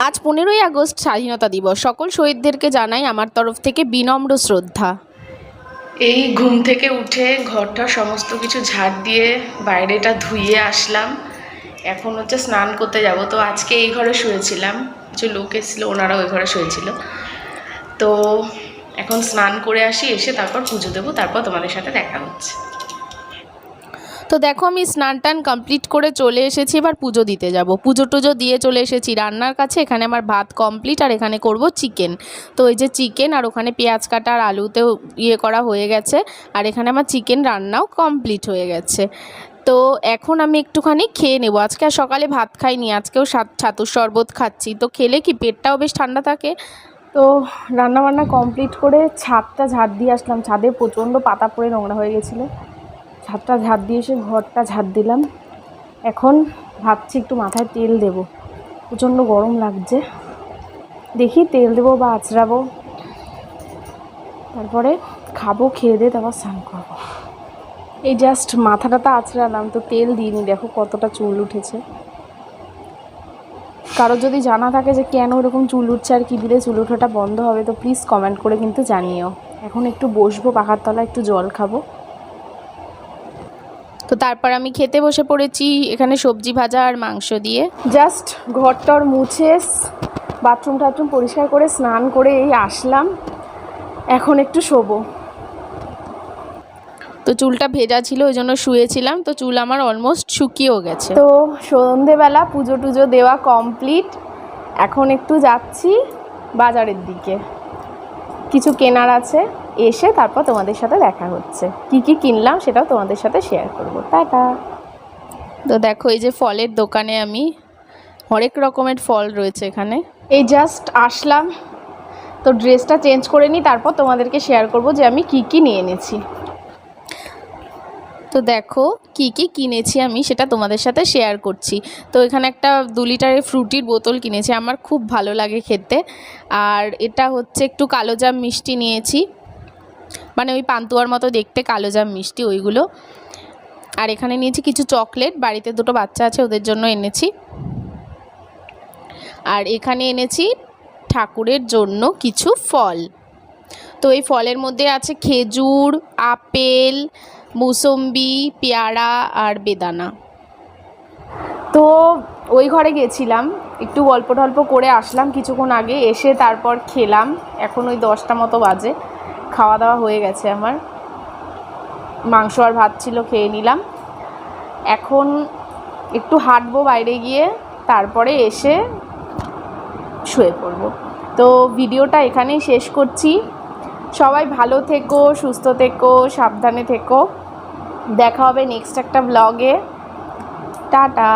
আজ 15ই আগস্ট স্বাধীনতা দিবস। সকল শহীদদেরকে জানাই আমার তরফ থেকে বিনম্র শ্রদ্ধা। এই ঘুম থেকে উঠে ঘরটা সমস্ত কিছু ঝাড় দিয়ে বাইরেটা ধুয়ে আসলাম। এখন হচ্ছে স্নান করতে যাব। তো আজকে এই ঘরে শুয়েছিলাম, কিছু লোক এসেছিলো, ওনারা ওই ঘরে শুয়েছিল। তো এখন স্নান করে আসি, এসে তারপর পুজো দেবো, তারপর তোমাদের সাথে দেখা হচ্ছে। তো দেখো আমি স্নান টান কমপ্লিট করে চলে এসেছি, এবার পুজো দিতে যাব। পুজো টুজো দিয়ে চলে এসেছি রান্নার কাছে। এখানে আমার ভাত কমপ্লিট আর এখানে করব চিকেন। তো এই যে চিকেন, আর ওখানে পেঁয়াজ কাটা আর আলুতেও করা হয়ে গেছে, আর এখানে আমার চিকেন রান্নাও কমপ্লিট হয়ে গেছে। তো এখন আমি একটুখানি খেয়ে নেব। আজকে আর সকালে ভাত খাইনি, আজকেও ছাতুর শরবত খাচ্ছি। তো খেলে কি পেটটাও বেশ ঠান্ডা থাকে। তো রান্নাবান্না কমপ্লিট করে ছাদটা ঝাড় দিয়ে আসলাম। ছাদে প্রচণ্ড পাতা পড়ে নোংরা হয়ে গেছিলো। ছাদটা ঝাড় দিয়ে এসে ঘরটা ঝাড় দিলাম। এখন ভাবছি একটু মাথায় তেল দেব, প্রচণ্ড গরম লাগছে। দেখি তেল দেবো বা আঁচড়াবো, তারপরে খাবো, খেয়ে দিয়ে তারপর স্নান করবো। এই জাস্ট মাথাটা আঁচড়ালাম, তো তেল দিইনি। দেখো কতটা চুল উঠেছে। কারো যদি জানা থাকে যে কেন এরকম চুল উঠছে আর কি দিলে চুল ওঠাটা বন্ধ হবে, তো প্লিজ কমেন্ট করে কিন্তু জানিও। এখন একটু বসবো পাখার তলায়, একটু জল খাবো। তো তারপর আমি খেতে বসে পড়েছি, এখানে সবজি ভাজা আর মাংস দিয়ে। জাস্ট ঘরটর মুছে বাথরুম টাথরুম পরিষ্কার করে স্নান করে এই আসলাম। এখন একটু শোবো। তো চুলটা ভেজা ছিল, ওই জন্য শুয়েছিলাম। তো চুল আমার অলমোস্ট শুকিয়েও গেছে। তো সন্ধেবেলা পুজো টুজো দেওয়া কমপ্লিট। এখন একটু যাচ্ছি বাজারের দিকে, কিছু কেনার আছে। এসে তারপর তোমাদের সাথে দেখা হচ্ছে। কি কি কিনলাম সেটাও তোমাদের সাথে শেয়ার করবো। টাটা। তো দেখো এই যে ফলের দোকানে আমি, হরেক রকমের ফল রয়েছে এখানে। এই জাস্ট আসলাম, তো ড্রেসটা চেঞ্জ করে নিই, তারপর তোমাদেরকে শেয়ার করব যে আমি কি কি নিয়ে এনেছি। তো দেখো কি কি কিনেছি আমি সেটা তোমাদের সাথে শেয়ার করছি। তো এখানে একটা 2 লিটারের ফ্রুটির বোতল কিনেছি, আমার খুব ভালো লাগে খেতে। আর এটা হচ্ছে একটু কালোজাম মিষ্টি নিয়েছি, মানে ওই পান্তুয়ার মতো দেখতে কালোজাম মিষ্টি ওইগুলো। আর এখানে নিয়েছি কিছু চকলেট, বাড়িতে 2টো বাচ্চা আছে ওদের জন্য এনেছি। আর এখানে এনেছি ঠাকুরের জন্য কিছু ফল। তো এই ফলের মধ্যে আছে খেজুর, আপেল, মুসম্বি, পেয়ারা আর বেদানা। তো ওই ঘরে গেছিলাম, একটু গল্প টল্প করে আসলাম কিছুক্ষণ আগে। এসে তারপর খেলাম। এখন ওই 10টা মতো বাজে, খাওয়া দাওয়া হয়ে গেছে আমার। মাংস আর ভাত ছিল, খেয়ে নিলাম। এখন একটু হাঁটবো বাইরে গিয়ে, তারপরে এসে শুয়ে পড়বো। তো ভিডিওটা এখানেই শেষ করছি। সবাই ভালো থেকো, সুস্থ থেকো, সাবধানে থেকো। দেখা হবে নেক্সট একটা ব্লগে। টাটা।